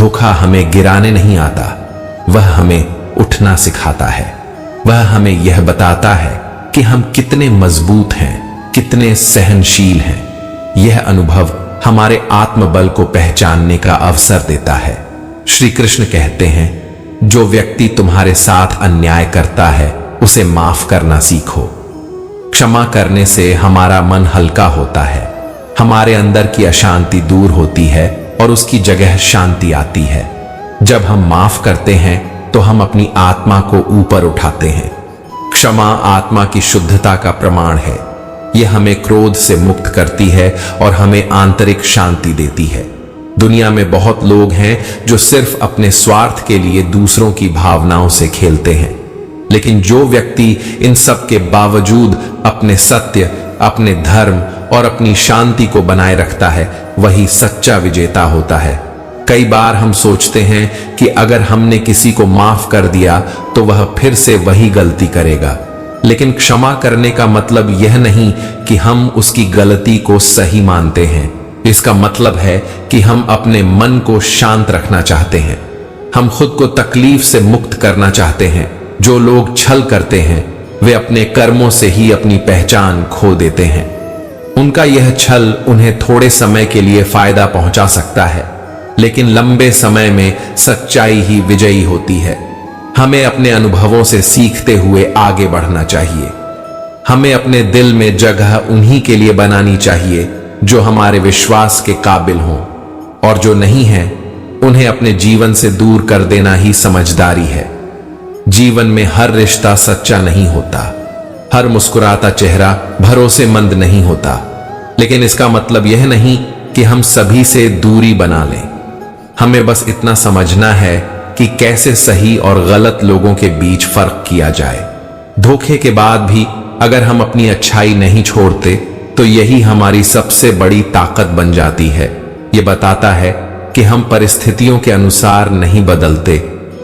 धोखा हमें गिराने नहीं आता, वह हमें उठना सिखाता है। वह हमें यह बताता है कि हम कितने मजबूत हैं, कितने सहनशील हैं। यह अनुभव हमारे आत्मबल को पहचानने का अवसर देता है। श्री कृष्ण कहते हैं, जो व्यक्ति तुम्हारे साथ अन्याय करता है उसे माफ करना सीखो। क्षमा करने से हमारा मन हल्का होता है, हमारे अंदर की अशांति दूर होती है और उसकी जगह शांति आती है। जब हम माफ करते हैं तो हम अपनी आत्मा को ऊपर उठाते हैं। क्षमा आत्मा की शुद्धता का प्रमाण है। यह हमें क्रोध से मुक्त करती है और हमें आंतरिक शांति देती है। दुनिया में बहुत लोग हैं जो सिर्फ अपने स्वार्थ के लिए दूसरों की भावनाओं से खेलते हैं, लेकिन जो व्यक्ति इन सब के बावजूद अपने सत्य, अपने धर्म और अपनी शांति को बनाए रखता है, वही सच्चा विजेता होता है। कई बार हम सोचते हैं कि अगर हमने किसी को माफ कर दिया तो वह फिर से वही गलती करेगा, लेकिन क्षमा करने का मतलब यह नहीं कि हम उसकी गलती को सही मानते हैं। इसका मतलब है कि हम अपने मन को शांत रखना चाहते हैं। हम खुद को तकलीफ से मुक्त करना चाहते हैं। जो लोग छल करते हैं वे अपने कर्मों से ही अपनी पहचान खो देते हैं। उनका यह छल उन्हें थोड़े समय के लिए फायदा पहुंचा सकता है, लेकिन लंबे समय में सच्चाई ही विजयी होती है। हमें अपने अनुभवों से सीखते हुए आगे बढ़ना चाहिए। हमें अपने दिल में जगह उन्हीं के लिए बनानी चाहिए जो हमारे विश्वास के काबिल हों, और जो नहीं है उन्हें अपने जीवन से दूर कर देना ही समझदारी है। जीवन में हर रिश्ता सच्चा नहीं होता, हर मुस्कुराता चेहरा भरोसेमंद नहीं होता, लेकिन इसका मतलब यह नहीं कि हम सभी से दूरी बना लें। हमें बस इतना समझना है कि कैसे सही और गलत लोगों के बीच फर्क किया जाए। धोखे के बाद भी अगर हम अपनी अच्छाई नहीं छोड़ते तो यही हमारी सबसे बड़ी ताकत बन जाती है। ये बताता है कि हम परिस्थितियों के अनुसार नहीं बदलते,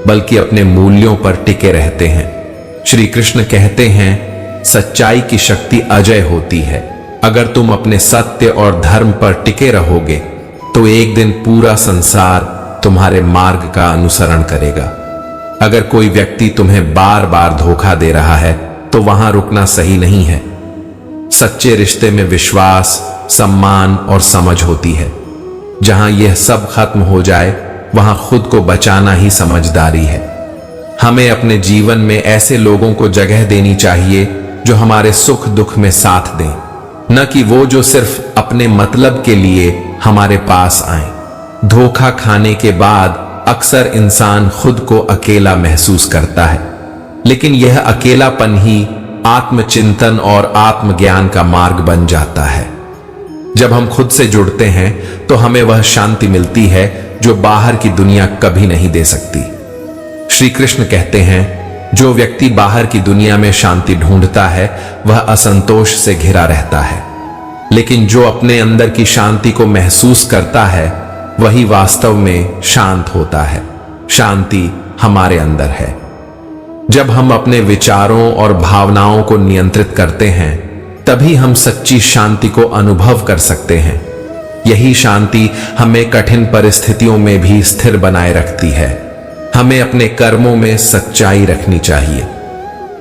बल्कि अपने मूल्यों पर टिके रहते हैं। श्री कृष्ण कहते हैं, सच्चाई की शक्ति अजय होती है। अगर तुम अपने सत्य और धर्म पर टिके रहोगे तो एक दिन पूरा संसार तुम्हारे मार्ग का अनुसरण करेगा। अगर कोई व्यक्ति तुम्हें बार बार धोखा दे रहा है तो वहां रुकना सही नहीं है। सच्चे रिश्ते में विश्वास, सम्मान और समझ होती है। जहां यह सब खत्म हो जाए वहां खुद को बचाना ही समझदारी है। हमें अपने जीवन में ऐसे लोगों को जगह देनी चाहिए जो हमारे सुख दुख में साथ दें, न कि वो जो सिर्फ अपने मतलब के लिए हमारे पास आए। धोखा खाने के बाद अक्सर इंसान खुद को अकेला महसूस करता है, लेकिन यह अकेलापन ही आत्मचिंतन और आत्मज्ञान का मार्ग बन जाता है। जब हम खुद से जुड़ते हैं तो हमें वह शांति मिलती है जो बाहर की दुनिया कभी नहीं दे सकती। श्री कृष्ण कहते हैं, जो व्यक्ति बाहर की दुनिया में शांति ढूंढता है वह असंतोष से घिरा रहता है, लेकिन जो अपने अंदर की शांति को महसूस करता है वही वास्तव में शांत होता है। शांति हमारे अंदर है। जब हम अपने विचारों और भावनाओं को नियंत्रित करते हैं तभी हम सच्ची शांति को अनुभव कर सकते हैं। यही शांति हमें कठिन परिस्थितियों में भी स्थिर बनाए रखती है। हमें अपने कर्मों में सच्चाई रखनी चाहिए,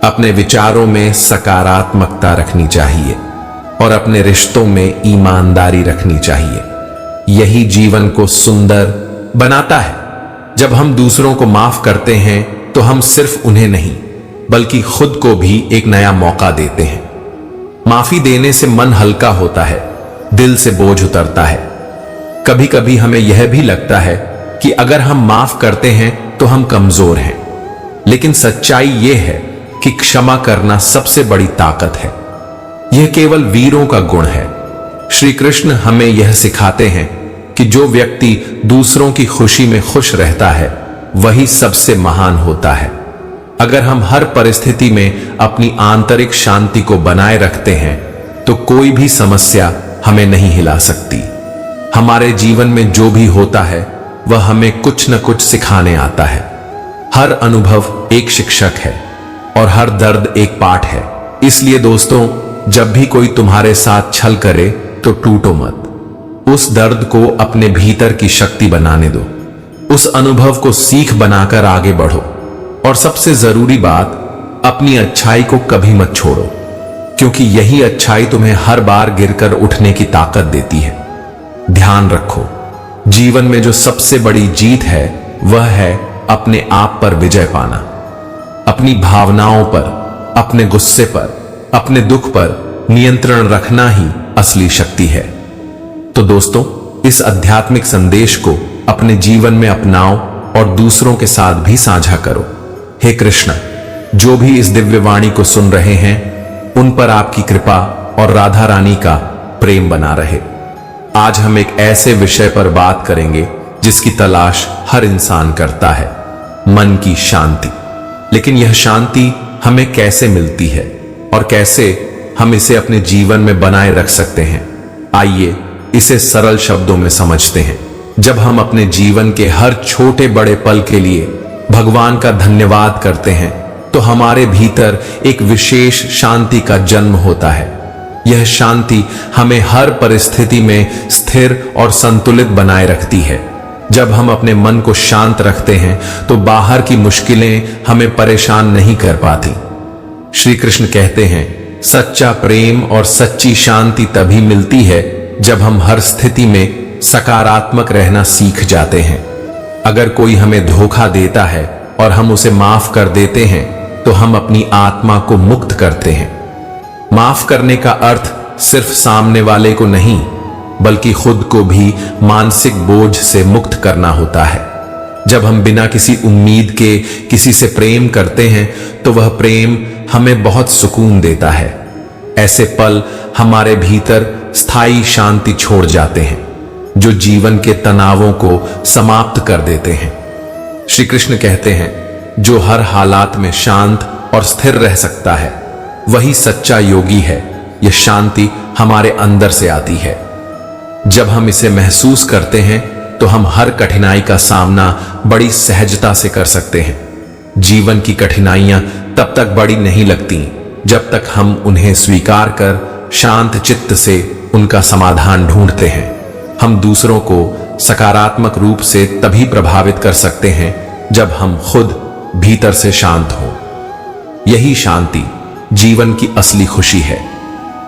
अपने विचारों में सकारात्मकता रखनी चाहिए और अपने रिश्तों में ईमानदारी रखनी चाहिए। यही जीवन को सुंदर बनाता है। जब हम दूसरों को माफ करते हैं तो हम सिर्फ उन्हें नहीं बल्कि खुद को भी एक नया मौका देते हैं। माफी देने से मन हल्का होता है, दिल से बोझ उतरता है। कभी कभी हमें यह भी लगता है कि अगर हम माफ करते हैं तो हम कमजोर हैं, लेकिन सच्चाई यह है कि क्षमा करना सबसे बड़ी ताकत है। यह केवल वीरों का गुण है। श्री कृष्ण हमें यह सिखाते हैं कि जो व्यक्ति दूसरों की खुशी में खुश रहता है वही सबसे महान होता है। अगर हम हर परिस्थिति में अपनी आंतरिक शांति को बनाए रखते हैं तो कोई भी समस्या हमें नहीं हिला सकती। हमारे जीवन में जो भी होता है वह हमें कुछ न कुछ सिखाने आता है। हर अनुभव एक शिक्षक है और हर दर्द एक पाठ है। इसलिए दोस्तों, जब भी कोई तुम्हारे साथ छल करे तो टूटो मत। उस दर्द को अपने भीतर की शक्ति बनाने दो। उस अनुभव को सीख बनाकर आगे बढ़ो। और सबसे जरूरी बात, अपनी अच्छाई को कभी मत छोड़ो, क्योंकि यही अच्छाई तुम्हें हर बार गिरकर उठने की ताकत देती है। ध्यान रखो, जीवन में जो सबसे बड़ी जीत है वह है अपने आप पर विजय पाना। अपनी भावनाओं पर, अपने गुस्से पर, अपने दुख पर नियंत्रण रखना ही असली शक्ति है। तो दोस्तों, इस आध्यात्मिक संदेश को अपने जीवन में अपनाओ और दूसरों के साथ भी साझा करो। हे कृष्ण, जो भी इस दिव्य वाणी को सुन रहे हैं, उन पर आपकी कृपा और राधा रानी का प्रेम बना रहे। आज हम एक ऐसे विषय पर बात करेंगे जिसकी तलाश हर इंसान करता है, मन की शांति। लेकिन यह शांति हमें कैसे मिलती है और कैसे हम इसे अपने जीवन में बनाए रख सकते हैं? आइए इसे सरल शब्दों में समझते हैं। जब हम अपने जीवन के हर छोटे बड़े पल के लिए भगवान का धन्यवाद करते हैं, तो हमारे भीतर एक विशेष शांति का जन्म होता है। यह शांति हमें हर परिस्थिति में स्थिर और संतुलित बनाए रखती है। जब हम अपने मन को शांत रखते हैं तो बाहर की मुश्किलें हमें परेशान नहीं कर पाती। श्री कृष्ण कहते हैं, सच्चा प्रेम और सच्ची शांति तभी मिलती है जब हम हर स्थिति में सकारात्मक रहना सीख जाते हैं। अगर कोई हमें धोखा देता है और हम उसे माफ कर देते हैं, तो हम अपनी आत्मा को मुक्त करते हैं। माफ करने का अर्थ सिर्फ सामने वाले को नहीं, बल्कि खुद को भी मानसिक बोझ से मुक्त करना होता है। जब हम बिना किसी उम्मीद के किसी से प्रेम करते हैं, तो वह प्रेम हमें बहुत सुकून देता है। ऐसे पल हमारे भीतर स्थायी शांति छोड़ जाते हैं, जो जीवन के तनावों को समाप्त कर देते हैं। श्री कृष्ण कहते हैं, जो हर हालात में शांत और स्थिर रह सकता है, वही सच्चा योगी है। यह शांति हमारे अंदर से आती है। जब हम इसे महसूस करते हैं, तो हम हर कठिनाई का सामना बड़ी सहजता से कर सकते हैं। जीवन की कठिनाइयां तब तक बड़ी नहीं लगती जब तक हम उन्हें स्वीकार कर शांत चित्त से उनका समाधान ढूंढते हैं। हम दूसरों को सकारात्मक रूप से तभी प्रभावित कर सकते हैं जब हम खुद भीतर से शांत हों। यही शांति जीवन की असली खुशी है।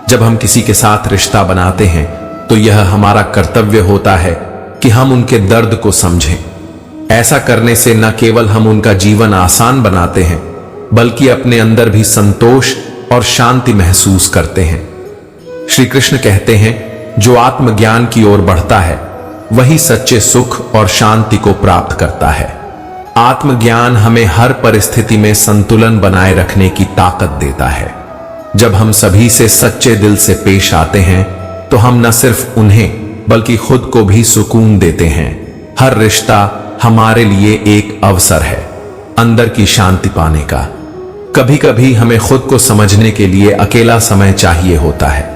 जब हम किसी के साथ रिश्ता बनाते हैं, तो यह हमारा कर्तव्य होता है कि हम उनके दर्द को समझें। ऐसा करने से न केवल हम उनका जीवन आसान बनाते हैं, बल्कि अपने अंदर भी संतोष और शांति महसूस करते हैं। श्री कृष्ण कहते हैं, जो आत्मज्ञान की ओर बढ़ता है, वही सच्चे सुख और शांति को प्राप्त करता है। आत्मज्ञान हमें हर परिस्थिति में संतुलन बनाए रखने की ताकत देता है। जब हम सभी से सच्चे दिल से पेश आते हैं, तो हम न सिर्फ उन्हें बल्कि खुद को भी सुकून देते हैं। हर रिश्ता हमारे लिए एक अवसर है अंदर की शांति पाने का। कभी कभी हमें खुद को समझने के लिए अकेला समय चाहिए होता है।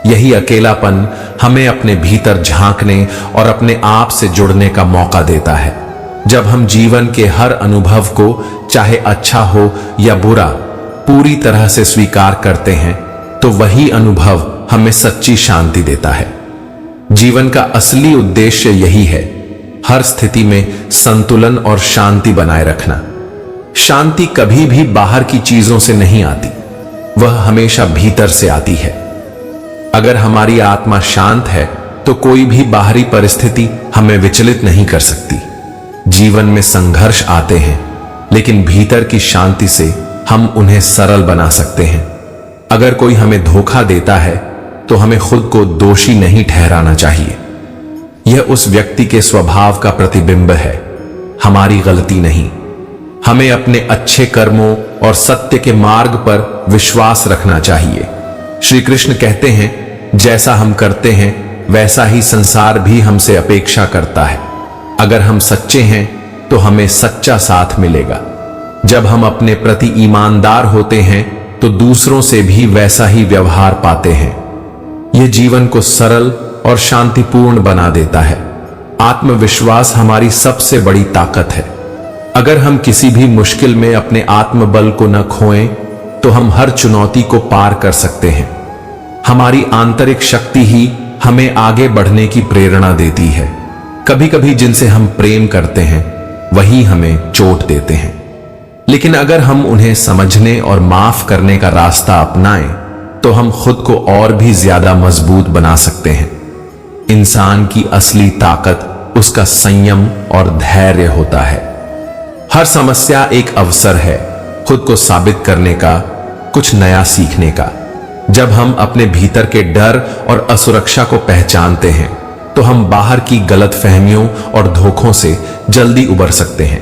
यही अकेलापन हमें अपने भीतर झांकने और अपने आप से जुड़ने का मौका देता है। जब हम जीवन के हर अनुभव को, चाहे अच्छा हो या बुरा, पूरी तरह से स्वीकार करते हैं, तो वही अनुभव हमें सच्ची शांति देता है। जीवन का असली उद्देश्य यही है, हर स्थिति में संतुलन और शांति बनाए रखना। शांति कभी भी बाहर की चीजों से नहीं आती, वह हमेशा भीतर से आती है। अगर हमारी आत्मा शांत है, तो कोई भी बाहरी परिस्थिति हमें विचलित नहीं कर सकती। जीवन में संघर्ष आते हैं, लेकिन भीतर की शांति से हम उन्हें सरल बना सकते हैं। अगर कोई हमें धोखा देता है, तो हमें खुद को दोषी नहीं ठहराना चाहिए। यह उस व्यक्ति के स्वभाव का प्रतिबिंब है, हमारी गलती नहीं। हमें अपने अच्छे कर्मों और सत्य के मार्ग पर विश्वास रखना चाहिए। श्री कृष्ण कहते हैं, जैसा हम करते हैं वैसा ही संसार भी हमसे अपेक्षा करता है। अगर हम सच्चे हैं, तो हमें सच्चा साथ मिलेगा। जब हम अपने प्रति ईमानदार होते हैं, तो दूसरों से भी वैसा ही व्यवहार पाते हैं। यह जीवन को सरल और शांतिपूर्ण बना देता है। आत्मविश्वास हमारी सबसे बड़ी ताकत है। अगर हम किसी भी मुश्किल में अपने आत्मबल को न खोएं, तो हम हर चुनौती को पार कर सकते हैं। हमारी आंतरिक शक्ति ही हमें आगे बढ़ने की प्रेरणा देती है। कभी कभी जिनसे हम प्रेम करते हैं वही हमें चोट देते हैं, लेकिन अगर हम उन्हें समझने और माफ करने का रास्ता अपनाएं तो हम खुद को और भी ज्यादा मजबूत बना सकते हैं। इंसान की असली ताकत उसका संयम और धैर्य होता है। हर समस्या एक अवसर है खुद को साबित करने का, कुछ नया सीखने का। जब हम अपने भीतर के डर और असुरक्षा को पहचानते हैं तो हम बाहर की गलतफहमियों और धोखों से जल्दी उबर सकते हैं।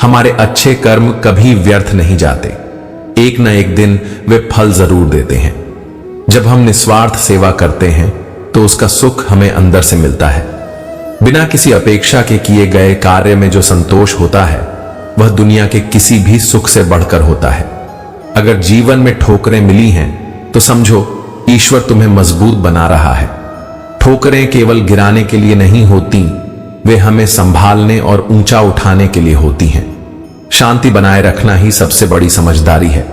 हमारे अच्छे कर्म कभी व्यर्थ नहीं जाते, एक न एक दिन वे फल जरूर देते हैं। जब हम निस्वार्थ सेवा करते हैं तो उसका सुख हमें अंदर से मिलता है। बिना किसी अपेक्षा के किए गए कार्य में जो संतोष होता है वह दुनिया के किसी भी सुख से बढ़कर होता है। अगर जीवन में ठोकरें मिली हैं तो समझो ईश्वर तुम्हें मजबूत बना रहा है। ठोकरें केवल गिराने के लिए नहीं होती, वे हमें संभालने और ऊंचा उठाने के लिए होती हैं। शांति बनाए रखना ही सबसे बड़ी समझदारी है।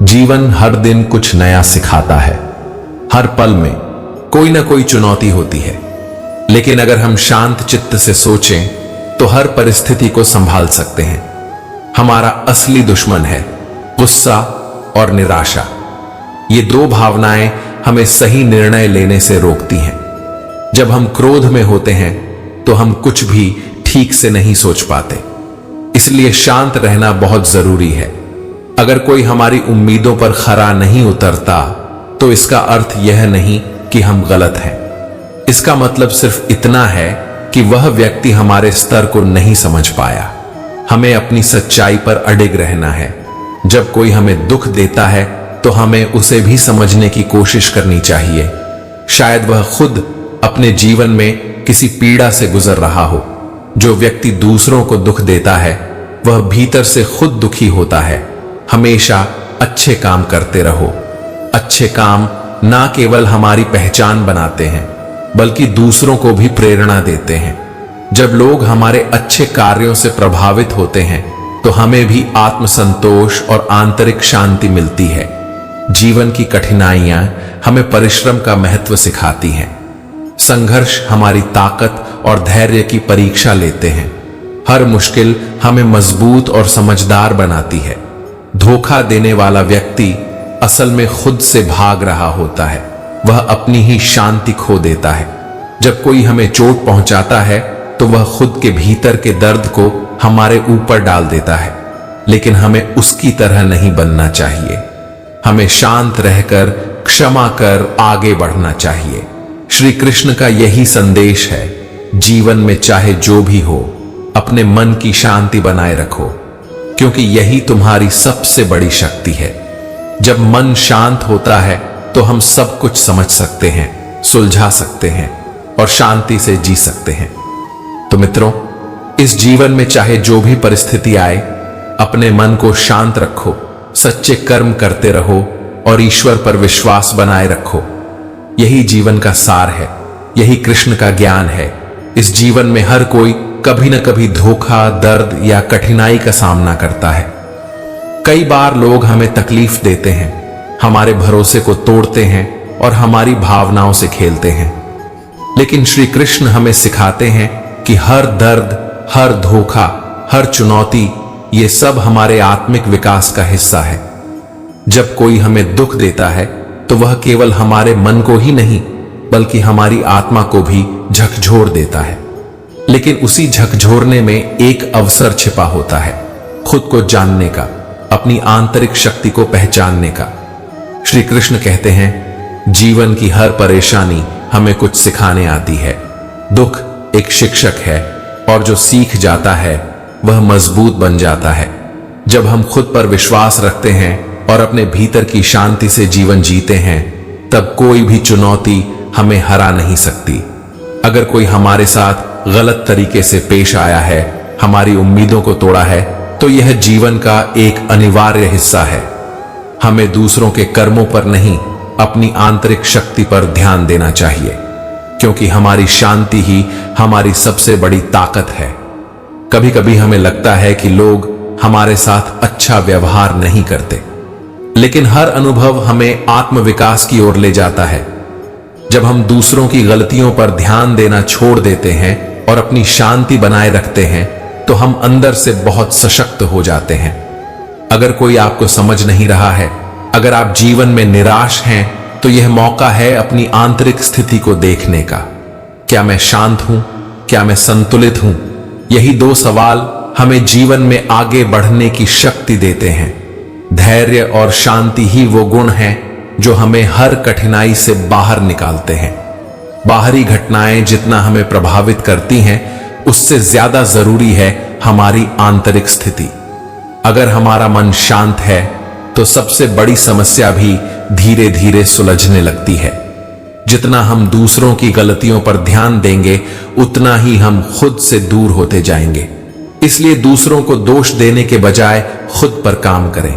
जीवन हर दिन कुछ नया सिखाता है। हर पल में कोई ना कोई चुनौती होती है, लेकिन अगर हम शांत चित्त से सोचें तो हर परिस्थिति को संभाल सकते हैं। हमारा असली दुश्मन है गुस्सा और निराशा। ये दो भावनाएं हमें सही निर्णय लेने से रोकती हैं। जब हम क्रोध में होते हैं तो हम कुछ भी ठीक से नहीं सोच पाते, इसलिए शांत रहना बहुत जरूरी है। अगर कोई हमारी उम्मीदों पर खरा नहीं उतरता तो इसका अर्थ यह नहीं कि हम गलत हैं। इसका मतलब सिर्फ इतना है कि वह व्यक्ति हमारे स्तर को नहीं समझ पाया। हमें अपनी सच्चाई पर अडिग रहना है। जब कोई हमें दुख देता है तो हमें उसे भी समझने की कोशिश करनी चाहिए। शायद वह खुद अपने जीवन में किसी पीड़ा से गुजर रहा हो। जो व्यक्ति दूसरों को दुख देता है वह भीतर से खुद दुखी होता है। हमेशा अच्छे काम करते रहो। अच्छे काम ना केवल हमारी पहचान बनाते हैं बल्कि दूसरों को भी प्रेरणा देते हैं। जब लोग हमारे अच्छे कार्यों से प्रभावित होते हैं तो हमें भी आत्मसंतोष और आंतरिक शांति मिलती है। जीवन की कठिनाइयां हमें परिश्रम का महत्व सिखाती हैं। संघर्ष हमारी ताकत और धैर्य की परीक्षा लेते हैं। हर मुश्किल हमें मजबूत और समझदार बनाती है। धोखा देने वाला व्यक्ति असल में खुद से भाग रहा होता है। वह अपनी ही शांति खो देता है। जब कोई हमें चोट पहुंचाता है तो वह खुद के भीतर के दर्द को हमारे ऊपर डाल देता है, लेकिन हमें उसकी तरह नहीं बनना चाहिए। हमें शांत रहकर क्षमा कर आगे बढ़ना चाहिए। श्री कृष्ण का यही संदेश है। जीवन में चाहे जो भी हो, अपने मन की शांति बनाए रखो, क्योंकि यही तुम्हारी सबसे बड़ी शक्ति है। जब मन शांत होता है तो हम सब कुछ समझ सकते हैं, सुलझा सकते हैं और शांति से जी सकते हैं। तो मित्रों, इस जीवन में चाहे जो भी परिस्थिति आए, अपने मन को शांत रखो, सच्चे कर्म करते रहो और ईश्वर पर विश्वास बनाए रखो। यही जीवन का सार है, यही कृष्ण का ज्ञान है। इस जीवन में हर कोई कभी न कभी धोखा, दर्द या कठिनाई का सामना करता है। कई बार लोग हमें तकलीफ देते हैं, हमारे भरोसे को तोड़ते हैं और हमारी भावनाओं से खेलते हैं। लेकिन श्री कृष्ण हमें सिखाते हैं कि हर दर्द, हर धोखा, हर चुनौती, ये सब हमारे आत्मिक विकास का हिस्सा है। जब कोई हमें दुख देता है तो वह केवल हमारे मन को ही नहीं बल्कि हमारी आत्मा को भी झकझोर देता है। लेकिन उसी झकझोरने में एक अवसर छिपा होता है, खुद को जानने का, अपनी आंतरिक शक्ति को पहचानने का। श्री कृष्ण कहते हैं, जीवन की हर परेशानी हमें कुछ सिखाने आती है। दुख एक शिक्षक है और जो सीख जाता है वह मजबूत बन जाता है। जब हम खुद पर विश्वास रखते हैं और अपने भीतर की शांति से जीवन जीते हैं, तब कोई भी चुनौती हमें हरा नहीं सकती। अगर कोई हमारे साथ गलत तरीके से पेश आया है, हमारी उम्मीदों को तोड़ा है, तो यह जीवन का एक अनिवार्य हिस्सा है। हमें दूसरों के कर्मों पर नहीं, अपनी आंतरिक शक्ति पर ध्यान देना चाहिए, क्योंकि हमारी शांति ही हमारी सबसे बड़ी ताकत है। कभी कभी हमें लगता है कि लोग हमारे साथ अच्छा व्यवहार नहीं करते, लेकिन हर अनुभव हमें आत्मविकास की ओर ले जाता है। जब हम दूसरों की गलतियों पर ध्यान देना छोड़ देते हैं और अपनी शांति बनाए रखते हैं तो हम अंदर से बहुत सशक्त हो जाते हैं। अगर कोई आपको समझ नहीं रहा है, अगर आप जीवन में निराश हैं, तो यह मौका है अपनी आंतरिक स्थिति को देखने का। क्या मैं शांत हूं? क्या मैं संतुलित हूं? यही दो सवाल हमें जीवन में आगे बढ़ने की शक्ति देते हैं। धैर्य और शांति ही वो गुण हैं जो हमें हर कठिनाई से बाहर निकालते हैं। बाहरी घटनाएं जितना हमें प्रभावित करती हैं, उससे ज्यादा जरूरी है हमारी आंतरिक स्थिति। अगर हमारा मन शांत है तो सबसे बड़ी समस्या भी धीरे धीरे सुलझने लगती है। जितना हम दूसरों की गलतियों पर ध्यान देंगे, उतना ही हम खुद से दूर होते जाएंगे। इसलिए दूसरों को दोष देने के बजाय खुद पर काम करें।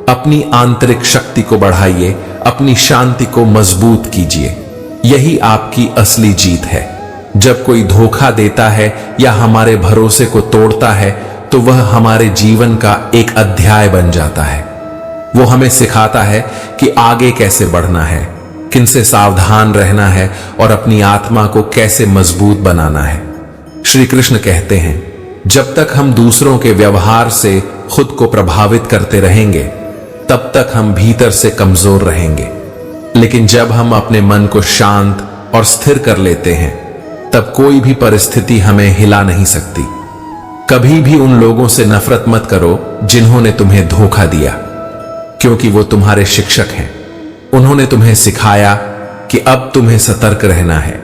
अपनी आंतरिक शक्ति को बढ़ाइए, अपनी शांति को मजबूत कीजिए। यही आपकी असली जीत है। जब कोई धोखा देता है या हमारे भरोसे को तोड़ता है, तो वह हमारे जीवन का एक अध्याय बन जाता है। वो हमें सिखाता है कि आगे कैसे बढ़ना है, किनसे सावधान रहना है और अपनी आत्मा को कैसे मजबूत बनाना है। श्री कृष्ण कहते हैं, जब तक हम दूसरों के व्यवहार से खुद को प्रभावित करते रहेंगे, तब तक हम भीतर से कमजोर रहेंगे। लेकिन जब हम अपने मन को शांत और स्थिर कर लेते हैं, तब कोई भी परिस्थिति हमें हिला नहीं सकती। कभी भी उन लोगों से नफरत मत करो जिन्होंने तुम्हें धोखा दिया, क्योंकि वो तुम्हारे शिक्षक हैं। उन्होंने तुम्हें सिखाया कि अब तुम्हें सतर्क रहना है,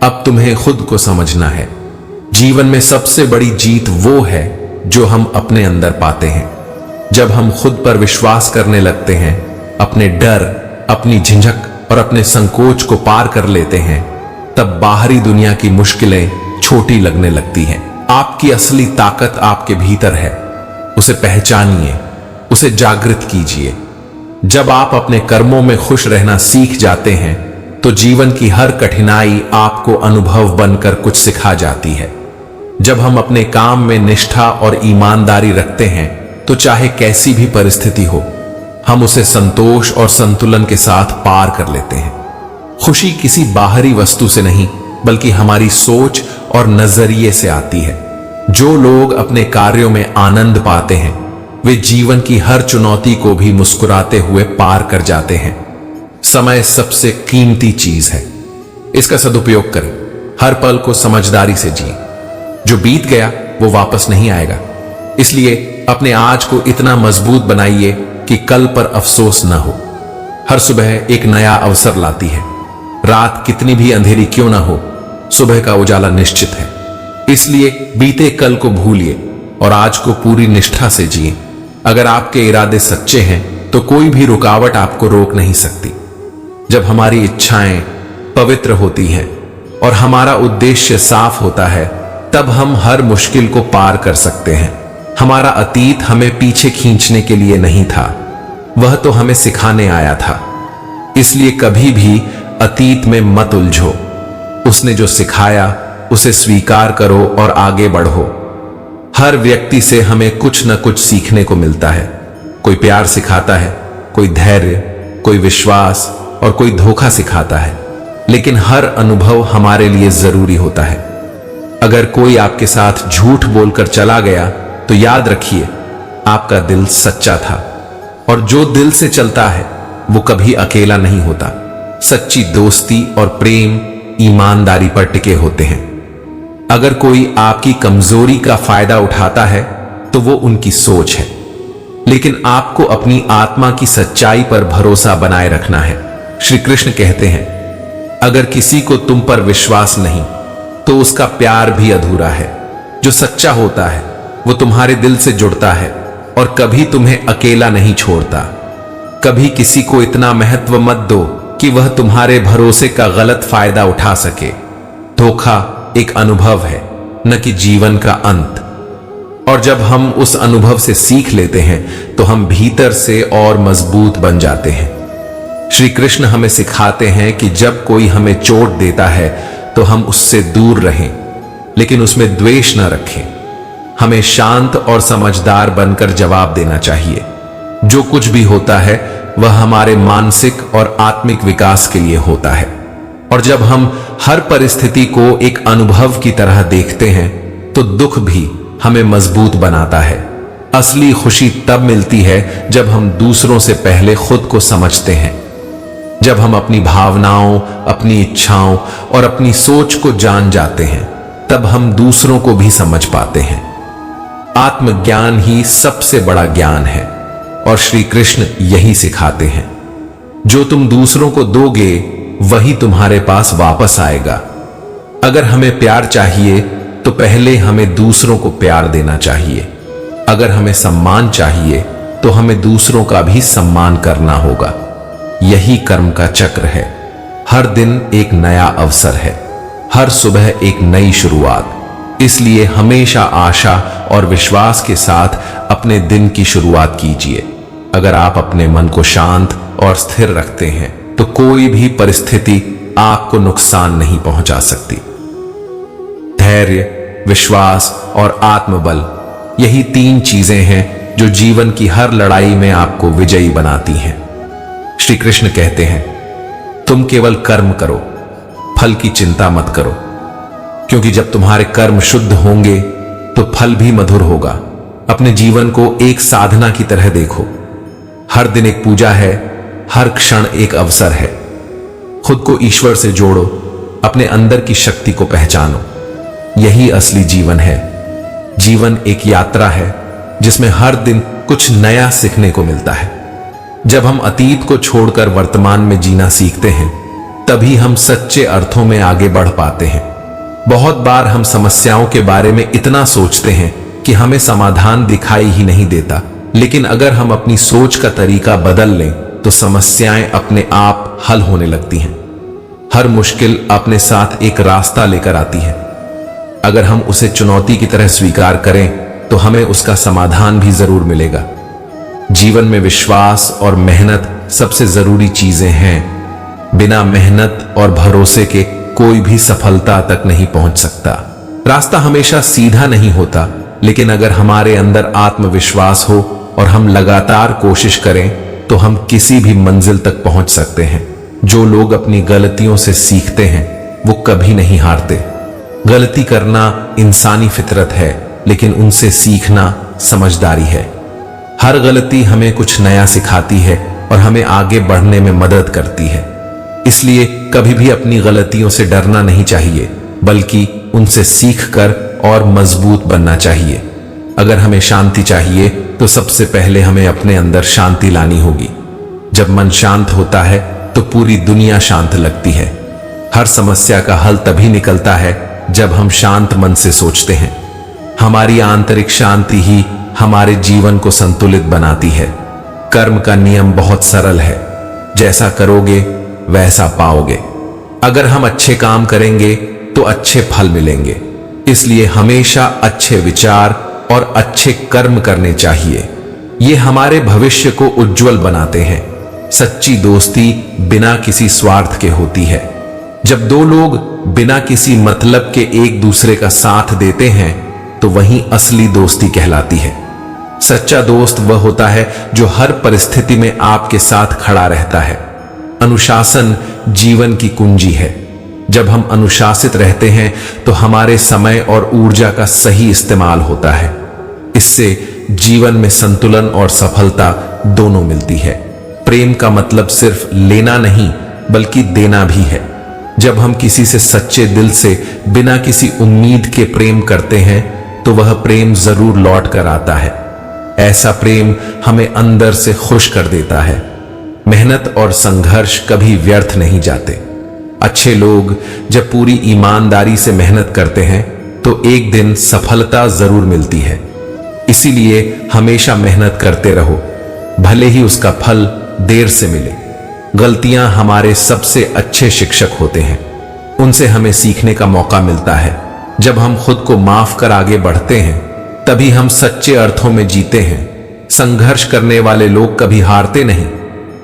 अब तुम्हें खुद को समझना है। जीवन में सबसे बड़ी जीत वो है जो हम अपने अंदर पाते हैं। जब हम खुद पर विश्वास करने लगते हैं, अपने डर, अपनी झिझक और अपने संकोच को पार कर लेते हैं, तब बाहरी दुनिया की मुश्किलें छोटी लगने लगती हैं। आपकी असली ताकत आपके भीतर है। उसे पहचानिए, उसे जागृत कीजिए। जब आप अपने कर्मों में खुश रहना सीख जाते हैं, तो जीवन की हर कठिनाई आपको अनुभव बनकर कुछ सिखा जाती है। जब हम अपने काम में निष्ठा और ईमानदारी रखते हैं, तो चाहे कैसी भी परिस्थिति हो, हम उसे संतोष और संतुलन के साथ पार कर लेते हैं। खुशी किसी बाहरी वस्तु से नहीं, बल्कि हमारी सोच और नजरिए से आती है। जो लोग अपने कार्यों में आनंद पाते हैं, वे जीवन की हर चुनौती को भी मुस्कुराते हुए पार कर जाते हैं। समय सबसे कीमती चीज है, इसका सदुपयोग करें। हर पल को समझदारी से जिए। जो बीत गया वो वापस नहीं आएगा, इसलिए अपने आज को इतना मजबूत बनाइए कि कल पर अफसोस न हो। हर सुबह एक नया अवसर लाती है। रात कितनी भी अंधेरी क्यों ना हो, सुबह का उजाला निश्चित है। इसलिए बीते कल को भूलिए और आज को पूरी निष्ठा से जिए। अगर आपके इरादे सच्चे हैं, तो कोई भी रुकावट आपको रोक नहीं सकती। जब हमारी इच्छाएं पवित्र होती हैं और हमारा उद्देश्य साफ होता है, तब हम हर मुश्किल को पार कर सकते हैं। हमारा अतीत हमें पीछे खींचने के लिए नहीं था, वह तो हमें सिखाने आया था। इसलिए कभी भी अतीत में मत उलझो। उसने जो सिखाया उसे स्वीकार करो और आगे बढ़ो। हर व्यक्ति से हमें कुछ न कुछ सीखने को मिलता है। कोई प्यार सिखाता है, कोई धैर्य, कोई विश्वास और कोई धोखा सिखाता है। लेकिन हर अनुभव हमारे लिए जरूरी होता है। अगर कोई आपके साथ झूठ बोलकर चला गया, तो याद रखिए, आपका दिल सच्चा था। और जो दिल से चलता है वो कभी अकेला नहीं होता। सच्ची दोस्ती और प्रेम ईमानदारी पर टिके होते हैं। अगर कोई आपकी कमजोरी का फायदा उठाता है, तो वो उनकी सोच है। लेकिन आपको अपनी आत्मा की सच्चाई पर भरोसा बनाए रखना है। श्री कृष्ण कहते हैं, अगर किसी को तुम पर विश्वास नहीं, तो उसका प्यार भी अधूरा है। जो सच्चा होता है वो तुम्हारे दिल से जुड़ता है और कभी तुम्हें अकेला नहीं छोड़ता। कभी किसी को इतना महत्व मत दो कि वह तुम्हारे भरोसे का गलत फायदा उठा सके। धोखा एक अनुभव है, न कि जीवन का अंत। और जब हम उस अनुभव से सीख लेते हैं, तो हम भीतर से और मजबूत बन जाते हैं। श्री कृष्ण हमें सिखाते हैं कि जब कोई हमें चोट देता है, तो हम उससे दूर रहें, लेकिन उसमें द्वेष न रखें। हमें शांत और समझदार बनकर जवाब देना चाहिए। जो कुछ भी होता है, वह हमारे मानसिक और आत्मिक विकास के लिए होता है। और जब हम हर परिस्थिति को एक अनुभव की तरह देखते हैं तो दुख भी हमें मजबूत बनाता है। असली खुशी तब मिलती है जब हम दूसरों से पहले खुद को समझते हैं। जब हम अपनी भावनाओं, अपनी इच्छाओं और अपनी सोच को जान जाते हैं तब हम दूसरों को भी समझ पाते हैं। आत्मज्ञान ही सबसे बड़ा ज्ञान है और श्री कृष्ण यही सिखाते हैं। जो तुम दूसरों को दोगे वही तुम्हारे पास वापस आएगा। अगर हमें प्यार चाहिए तो पहले हमें दूसरों को प्यार देना चाहिए। अगर हमें सम्मान चाहिए तो हमें दूसरों का भी सम्मान करना होगा। यही कर्म का चक्र है। हर दिन एक नया अवसर है, हर सुबह एक नई शुरुआत। इसलिए हमेशा आशा और विश्वास के साथ अपने दिन की शुरुआत कीजिए। अगर आप अपने मन को शांत और स्थिर रखते हैं तो कोई भी परिस्थिति आपको नुकसान नहीं पहुंचा सकती। धैर्य, विश्वास और आत्मबल, यही 3 चीजें हैं जो जीवन की हर लड़ाई में आपको विजयी बनाती हैं। श्री कृष्ण कहते हैं, तुम केवल कर्म करो, फल की चिंता मत करो, क्योंकि जब तुम्हारे कर्म शुद्ध होंगे तो फल भी मधुर होगा। अपने जीवन को एक साधना की तरह देखो। हर दिन एक पूजा है, हर क्षण एक अवसर है। खुद को ईश्वर से जोड़ो, अपने अंदर की शक्ति को पहचानो। यही असली जीवन है। जीवन एक यात्रा है जिसमें हर दिन कुछ नया सीखने को मिलता है। जब हम अतीत को छोड़कर वर्तमान में जीना सीखते हैं तभी हम सच्चे अर्थों में आगे बढ़ पाते हैं। बहुत बार हम समस्याओं के बारे में इतना सोचते हैं कि हमें समाधान दिखाई ही नहीं देता, लेकिन अगर हम अपनी सोच का तरीका बदल लें तो समस्याएं अपने आप हल होने लगती हैं। हर मुश्किल अपने साथ एक रास्ता लेकर आती है। अगर हम उसे चुनौती की तरह स्वीकार करें तो हमें उसका समाधान भी जरूर मिलेगा। जीवन में विश्वास और मेहनत सबसे जरूरी चीजें हैं। बिना मेहनत और भरोसे के कोई भी सफलता तक नहीं पहुंच सकता। रास्ता हमेशा सीधा नहीं होता, लेकिन अगर हमारे अंदर आत्मविश्वास हो और हम लगातार कोशिश करें तो हम किसी भी मंजिल तक पहुंच सकते हैं। जो लोग अपनी गलतियों से सीखते हैं वो कभी नहीं हारते। गलती करना इंसानी फितरत है, लेकिन उनसे सीखना समझदारी है। हर गलती हमें कुछ नया सिखाती है और हमें आगे बढ़ने में मदद करती है। इसलिए कभी भी अपनी गलतियों से डरना नहीं चाहिए, बल्कि उनसे सीखकर और मजबूत बनना चाहिए। अगर हमें शांति चाहिए तो सबसे पहले हमें अपने अंदर शांति लानी होगी। जब मन शांत होता है तो पूरी दुनिया शांत लगती है। हर समस्या का हल तभी निकलता है जब हम शांत मन से सोचते हैं। हमारी आंतरिक शांति ही हमारे जीवन को संतुलित बनाती है। कर्म का नियम बहुत सरल है, जैसा करोगे वैसा पाओगे। अगर हम अच्छे काम करेंगे तो अच्छे फल मिलेंगे। इसलिए हमेशा अच्छे विचार और अच्छे कर्म करने चाहिए। ये हमारे भविष्य को उज्जवल बनाते हैं। सच्ची दोस्ती बिना किसी स्वार्थ के होती है। जब दो लोग बिना किसी मतलब के एक दूसरे का साथ देते हैं तो वही असली दोस्ती कहलाती है। सच्चा दोस्त वह होता है जो हर परिस्थिति में आपके साथ खड़ा रहता है। अनुशासन जीवन की कुंजी है। जब हम अनुशासित रहते हैं तो हमारे समय और ऊर्जा का सही इस्तेमाल होता है। इससे जीवन में संतुलन और सफलता दोनों मिलती है। प्रेम का मतलब सिर्फ लेना नहीं बल्कि देना भी है। जब हम किसी से सच्चे दिल से बिना किसी उम्मीद के प्रेम करते हैं तो वह प्रेम जरूर लौट कर आता है। ऐसा प्रेम हमें अंदर से खुश कर देता है। मेहनत और संघर्ष कभी व्यर्थ नहीं जाते। अच्छे लोग जब पूरी ईमानदारी से मेहनत करते हैं तो एक दिन सफलता जरूर मिलती है। इसीलिए हमेशा मेहनत करते रहो, भले ही उसका फल देर से मिले। गलतियां हमारे सबसे अच्छे शिक्षक होते हैं। उनसे हमें सीखने का मौका मिलता है। जब हम खुद को माफ कर आगे बढ़ते हैं तभी हम सच्चे अर्थों में जीते हैं। संघर्ष करने वाले लोग कभी हारते नहीं।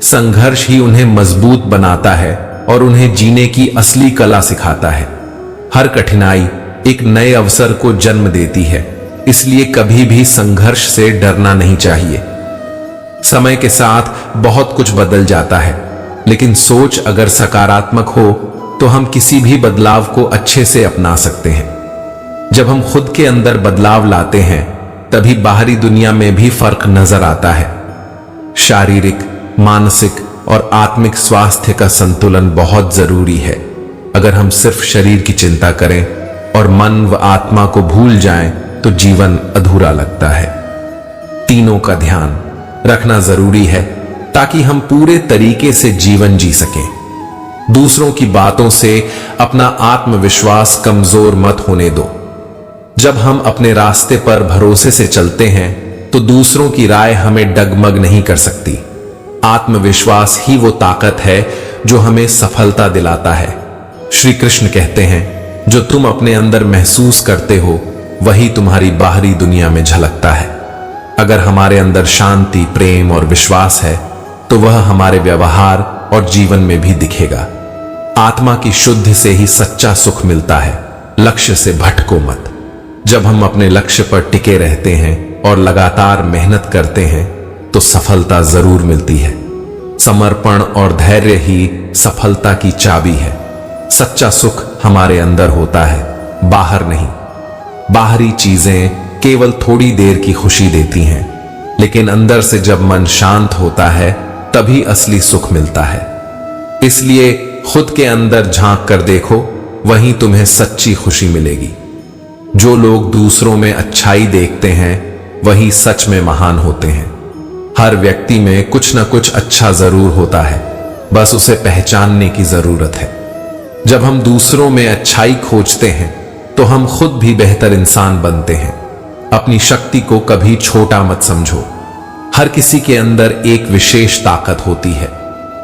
संघर्ष ही उन्हें मजबूत बनाता है और उन्हें जीने की असली कला सिखाता है। हर कठिनाई एक नए अवसर को जन्म देती है। इसलिए कभी भी संघर्ष से डरना नहीं चाहिए। समय के साथ बहुत कुछ बदल जाता है, लेकिन सोच अगर सकारात्मक हो तो हम किसी भी बदलाव को अच्छे से अपना सकते हैं। जब हम खुद के अंदर बदलाव लाते हैं तभी बाहरी दुनिया में भी फर्क नजर आता है। शारीरिक, मानसिक और आत्मिक स्वास्थ्य का संतुलन बहुत जरूरी है। अगर हम सिर्फ शरीर की चिंता करें और मन व आत्मा को भूल जाएं तो जीवन अधूरा लगता है। तीनों का ध्यान रखना जरूरी है ताकि हम पूरे तरीके से जीवन जी सकें। दूसरों की बातों से अपना आत्मविश्वास कमजोर मत होने दो। जब हम अपने रास्ते पर भरोसे से चलते हैं तो दूसरों की राय हमें डगमग नहीं कर सकती। आत्मविश्वास ही वो ताकत है जो हमें सफलता दिलाता है। श्री कृष्ण कहते हैं, जो तुम अपने अंदर महसूस करते हो वही तुम्हारी बाहरी दुनिया में झलकता है। अगर हमारे अंदर शांति, प्रेम और विश्वास है तो वह हमारे व्यवहार और जीवन में भी दिखेगा। आत्मा की शुद्धि से ही सच्चा सुख मिलता है। लक्ष्य से भटको मत। जब हम अपने लक्ष्य पर टिके रहते हैं और लगातार मेहनत करते हैं तो सफलता जरूर मिलती है। समर्पण और धैर्य ही सफलता की चाबी है। सच्चा सुख हमारे अंदर होता है, बाहर नहीं। बाहरी चीजें केवल थोड़ी देर की खुशी देती हैं, लेकिन अंदर से जब मन शांत होता है तभी असली सुख मिलता है। इसलिए खुद के अंदर झांक कर देखो, वहीं तुम्हें सच्ची खुशी मिलेगी। जो लोग दूसरों में अच्छाई देखते हैं वही सच में महान होते हैं। हर व्यक्ति में कुछ न कुछ अच्छा जरूर होता है, बस उसे पहचानने की जरूरत है। जब हम दूसरों में अच्छाई खोजते हैं तो हम खुद भी बेहतर इंसान बनते हैं। अपनी शक्ति को कभी छोटा मत समझो। हर किसी के अंदर एक विशेष ताकत होती है।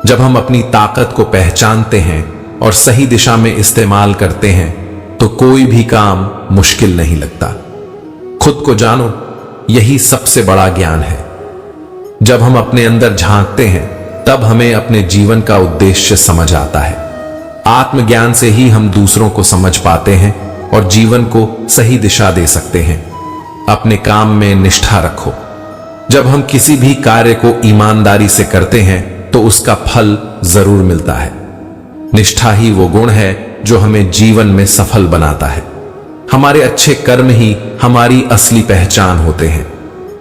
जब हम अपनी ताकत को पहचानते हैं और सही दिशा में इस्तेमाल करते हैं तो कोई भी काम मुश्किल नहीं लगता। खुद को जानो, यही सबसे बड़ा ज्ञान है। जब हम अपने अंदर झांकते हैं तब हमें अपने जीवन का उद्देश्य समझ आता है। आत्मज्ञान से ही हम दूसरों को समझ पाते हैं और जीवन को सही दिशा दे सकते हैं। अपने काम में निष्ठा रखो। जब हम किसी भी कार्य को ईमानदारी से करते हैं तो उसका फल जरूर मिलता है। निष्ठा ही वो गुण है जो हमें जीवन में सफल बनाता है। हमारे अच्छे कर्म ही हमारी असली पहचान होते हैं।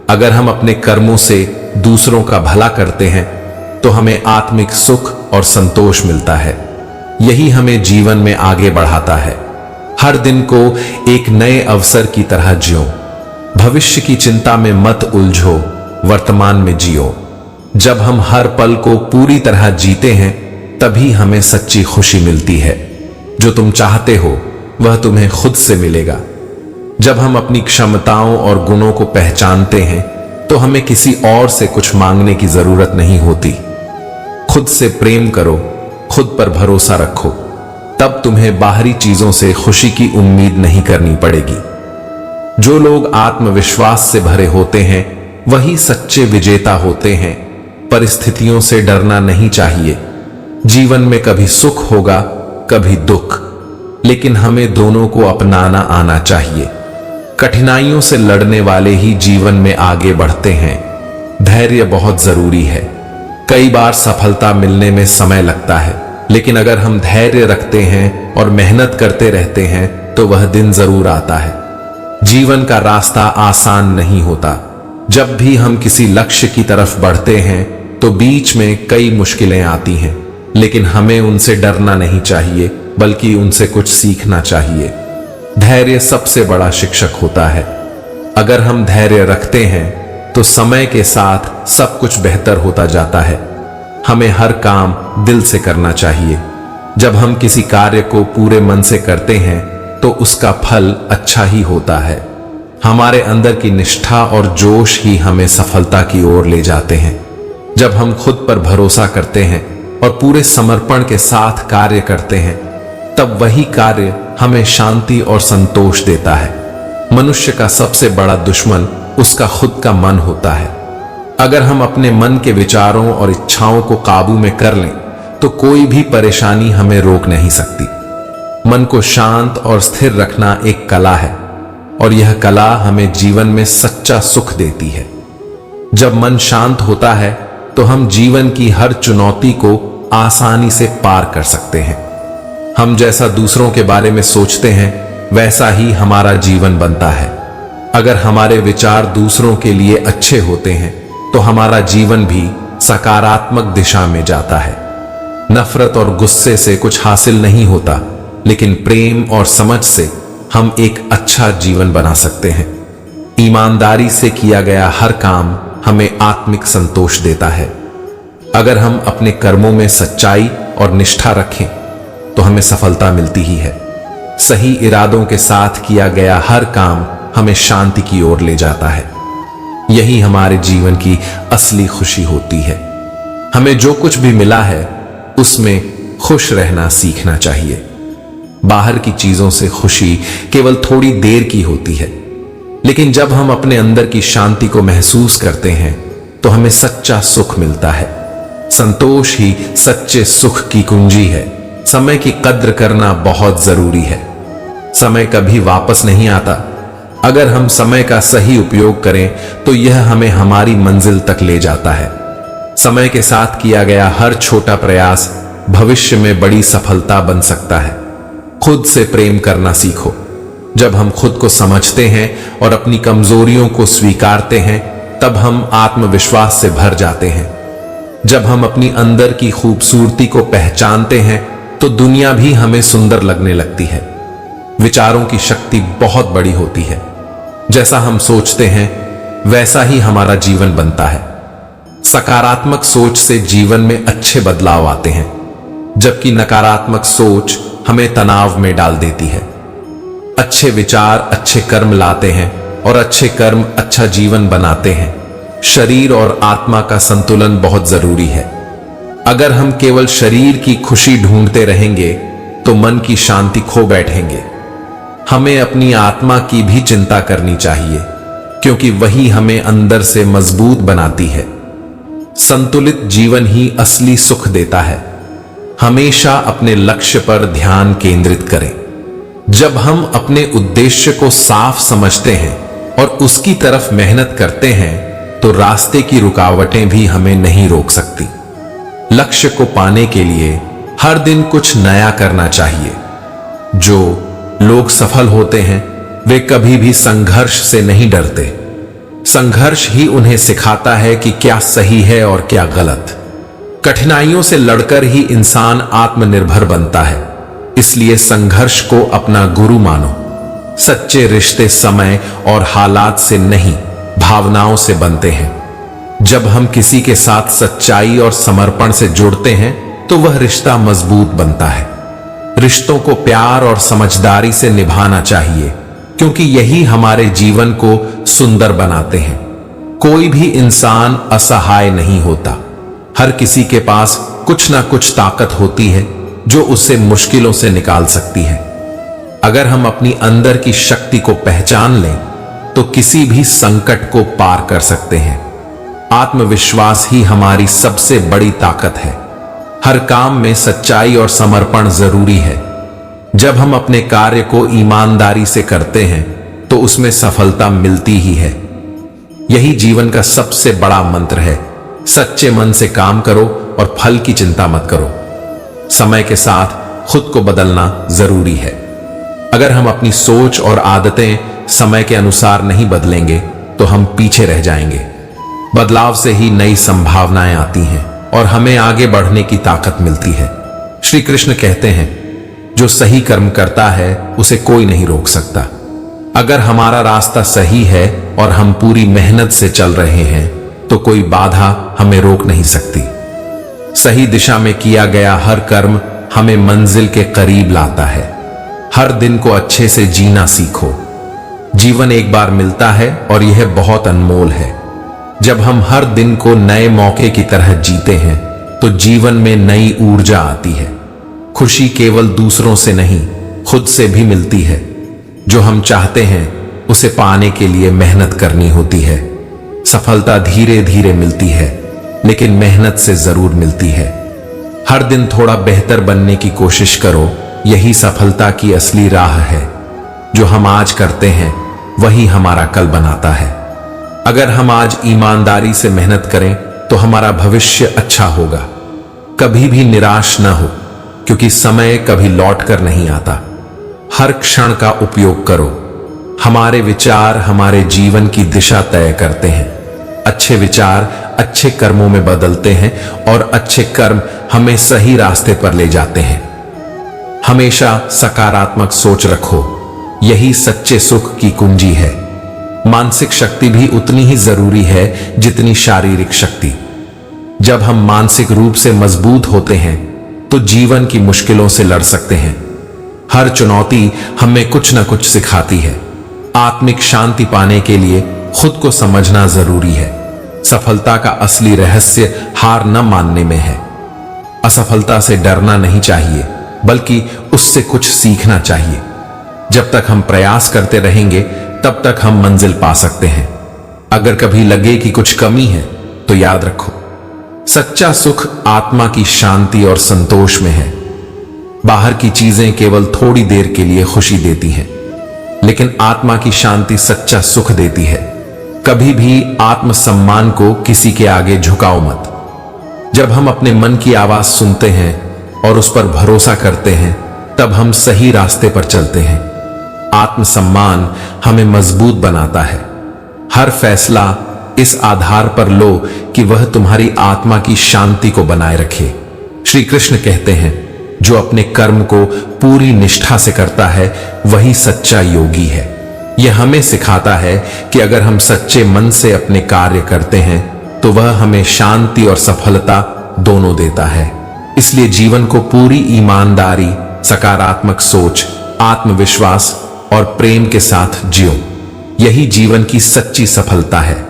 अगर हम अपने कर्मों से दूसरों का भला करते हैं तो हमें आत्मिक सुख और संतोष मिलता है। यही हमें जीवन में आगे बढ़ाता है। हर दिन को एक नए अवसर की तरह जियो। भविष्य की चिंता में मत उलझो, वर्तमान में जियो। जब हम हर पल को पूरी तरह जीते हैं तभी हमें सच्ची खुशी मिलती है। जो तुम चाहते हो वह तुम्हें खुद से मिलेगा। जब हम अपनी क्षमताओं और गुणों को पहचानते हैं तो हमें किसी और से कुछ मांगने की जरूरत नहीं होती। खुद से प्रेम करो, खुद पर भरोसा रखो, तब तुम्हें बाहरी चीजों से खुशी की उम्मीद नहीं करनी पड़ेगी। जो लोग आत्मविश्वास से भरे होते हैं वही सच्चे विजेता होते हैं। परिस्थितियों से डरना नहीं चाहिए। जीवन में कभी सुख होगा, कभी दुख, लेकिन हमें दोनों को अपनाना आना चाहिए। कठिनाइयों से लड़ने वाले ही जीवन में आगे बढ़ते हैं। धैर्य बहुत जरूरी है। कई बार सफलता मिलने में समय लगता है, लेकिन अगर हम धैर्य रखते हैं और मेहनत करते रहते हैं तो वह दिन जरूर आता है। जीवन का रास्ता आसान नहीं होता। जब भी हम किसी लक्ष्य की तरफ बढ़ते हैं तो बीच में कई मुश्किलें आती हैं, लेकिन हमें उनसे डरना नहीं चाहिए, बल्कि उनसे कुछ सीखना चाहिए। धैर्य सबसे बड़ा शिक्षक होता है। अगर हम धैर्य रखते हैं तो समय के साथ सब कुछ बेहतर होता जाता है। हमें हर काम दिल से करना चाहिए। जब हम किसी कार्य को पूरे मन से करते हैं तो उसका फल अच्छा ही होता है। हमारे अंदर की निष्ठा और जोश ही हमें सफलता की ओर ले जाते हैं। जब हम खुद पर भरोसा करते हैं और पूरे समर्पण के साथ कार्य करते हैं तब वही कार्य हमें शांति और संतोष देता है। मनुष्य का सबसे बड़ा दुश्मन उसका खुद का मन होता है। अगर हम अपने मन के विचारों और इच्छाओं को काबू में कर लें तो कोई भी परेशानी हमें रोक नहीं सकती। मन को शांत और स्थिर रखना एक कला है और यह कला हमें जीवन में सच्चा सुख देती है। जब मन शांत होता है तो हम जीवन की हर चुनौती को आसानी से पार कर सकते हैं। हम जैसा दूसरों के बारे में सोचते हैं वैसा ही हमारा जीवन बनता है। अगर हमारे विचार दूसरों के लिए अच्छे होते हैं तो हमारा जीवन भी सकारात्मक दिशा में जाता है। नफरत और गुस्से से कुछ हासिल नहीं होता, लेकिन प्रेम और समझ से हम एक अच्छा जीवन बना सकते हैं। ईमानदारी से किया गया हर काम हमें आत्मिक संतोष देता है। अगर हम अपने कर्मों में सच्चाई और निष्ठा रखें तो हमें सफलता मिलती ही है। सही इरादों के साथ किया गया हर काम हमें शांति की ओर ले जाता है। यही हमारे जीवन की असली खुशी होती है। हमें जो कुछ भी मिला है उसमें खुश रहना सीखना चाहिए। बाहर की चीजों से खुशी केवल थोड़ी देर की होती है, लेकिन जब हम अपने अंदर की शांति को महसूस करते हैं तो हमें सच्चा सुख मिलता है। संतोष ही सच्चे सुख की कुंजी है। समय की कद्र करना बहुत जरूरी है। समय कभी वापस नहीं आता। अगर हम समय का सही उपयोग करें तो यह हमें हमारी मंजिल तक ले जाता है। समय के साथ किया गया हर छोटा प्रयास भविष्य में बड़ी सफलता बन सकता है। खुद से प्रेम करना सीखो। जब हम खुद को समझते हैं और अपनी कमजोरियों को स्वीकारते हैं तब हम आत्मविश्वास से भर जाते हैं। जब हम अपनी अंदर की खूबसूरती को पहचानते हैं तो दुनिया भी हमें सुंदर लगने लगती है। विचारों की शक्ति बहुत बड़ी होती है। जैसा हम सोचते हैं वैसा ही हमारा जीवन बनता है। सकारात्मक सोच से जीवन में अच्छे बदलाव आते हैं, जबकि नकारात्मक सोच हमें तनाव में डाल देती है। अच्छे विचार अच्छे कर्म लाते हैं और अच्छे कर्म अच्छा जीवन बनाते हैं। शरीर और आत्मा का संतुलन बहुत जरूरी है। अगर हम केवल शरीर की खुशी ढूंढते रहेंगे तो मन की शांति खो बैठेंगे। हमें अपनी आत्मा की भी चिंता करनी चाहिए, क्योंकि वही हमें अंदर से मजबूत बनाती है। संतुलित जीवन ही असली सुख देता है। हमेशा अपने लक्ष्य पर ध्यान केंद्रित करें। जब हम अपने उद्देश्य को साफ समझते हैं और उसकी तरफ मेहनत करते हैं तो रास्ते की रुकावटें भी हमें नहीं रोक सकती। लक्ष्य को पाने के लिए हर दिन कुछ नया करना चाहिए। जो लोग सफल होते हैं वे कभी भी संघर्ष से नहीं डरते। संघर्ष ही उन्हें सिखाता है कि क्या सही है और क्या गलत। कठिनाइयों से लड़कर ही इंसान आत्मनिर्भर बनता है। इसलिए संघर्ष को अपना गुरु मानो। सच्चे रिश्ते समय और हालात से नहीं, भावनाओं से बनते हैं। जब हम किसी के साथ सच्चाई और समर्पण से जुड़ते हैं तो वह रिश्ता मजबूत बनता है। रिश्तों को प्यार और समझदारी से निभाना चाहिए, क्योंकि यही हमारे जीवन को सुंदर बनाते हैं। कोई भी इंसान असहाय नहीं होता। हर किसी के पास कुछ ना कुछ ताकत होती है जो उसे मुश्किलों से निकाल सकती है। अगर हम अपनी अंदर की शक्ति को पहचान लें तो किसी भी संकट को पार कर सकते हैं। आत्मविश्वास ही हमारी सबसे बड़ी ताकत है। हर काम में सच्चाई और समर्पण जरूरी है। जब हम अपने कार्य को ईमानदारी से करते हैं तो उसमें सफलता मिलती ही है। यही जीवन का सबसे बड़ा मंत्र है। सच्चे मन से काम करो और फल की चिंता मत करो। समय के साथ खुद को बदलना जरूरी है। अगर हम अपनी सोच और आदतें समय के अनुसार नहीं बदलेंगे तो हम पीछे रह जाएंगे। बदलाव से ही नई संभावनाएं आती हैं और हमें आगे बढ़ने की ताकत मिलती है। श्री कृष्ण कहते हैं, जो सही कर्म करता है उसे कोई नहीं रोक सकता। अगर हमारा रास्ता सही है और हम पूरी मेहनत से चल रहे हैं तो कोई बाधा हमें रोक नहीं सकती। सही दिशा में किया गया हर कर्म हमें मंजिल के करीब लाता है। हर दिन को अच्छे से जीना सीखो। जीवन एक बार मिलता है और यह बहुत अनमोल है। जब हम हर दिन को नए मौके की तरह जीते हैं तो जीवन में नई ऊर्जा आती है। खुशी केवल दूसरों से नहीं, खुद से भी मिलती है। जो हम चाहते हैं उसे पाने के लिए मेहनत करनी होती है। सफलता धीरे धीरे मिलती है, लेकिन मेहनत से जरूर मिलती है। हर दिन थोड़ा बेहतर बनने की कोशिश करो। यही सफलता की असली राह है। जो हम आज करते हैं वही हमारा कल बनाता है। अगर हम आज ईमानदारी से मेहनत करें तो हमारा भविष्य अच्छा होगा। कभी भी निराश न हो। क्योंकि समय कभी लौट कर नहीं आता। हर क्षण का उपयोग करो। हमारे विचार हमारे जीवन की दिशा तय करते हैं। अच्छे विचार अच्छे कर्मों में बदलते हैं और अच्छे कर्म हमें सही रास्ते पर ले जाते हैं। हमेशा सकारात्मक सोच रखो, यही सच्चे सुख की कुंजी है। मानसिक शक्ति भी उतनी ही जरूरी है जितनी शारीरिक शक्ति। जब हम मानसिक रूप से मजबूत होते हैं तो जीवन की मुश्किलों से लड़ सकते हैं। हर चुनौती हमें कुछ न कुछ सिखाती है। आत्मिक शांति पाने के लिए खुद को समझना जरूरी है। सफलता का असली रहस्य हार न मानने में है। असफलता से डरना नहीं चाहिए, बल्कि उससे कुछ सीखना चाहिए। जब तक हम प्रयास करते रहेंगे तब तक हम मंजिल पा सकते हैं। अगर कभी लगे कि कुछ कमी है तो याद रखो, सच्चा सुख आत्मा की शांति और संतोष में है। बाहर की चीजें केवल थोड़ी देर के लिए खुशी देती हैं, लेकिन आत्मा की शांति सच्चा सुख देती है। कभी भी आत्मसम्मान को किसी के आगे झुकाओ मत। जब हम अपने मन की आवाज सुनते हैं और उस पर भरोसा करते हैं, तब हम सही रास्ते पर चलते हैं। आत्मसम्मान हमें मजबूत बनाता है। हर फैसला इस आधार पर लो कि वह तुम्हारी आत्मा की शांति को बनाए रखे। श्री कृष्ण कहते हैं, जो अपने कर्म को पूरी निष्ठा से करता है वही सच्चा योगी है। यह हमें सिखाता है कि अगर हम सच्चे मन से अपने कार्य करते हैं तो वह हमें शांति और सफलता दोनों देता है। इसलिए जीवन को पूरी ईमानदारी, सकारात्मक सोच, आत्मविश्वास और प्रेम के साथ जियो। यही जीवन की सच्ची सफलता है।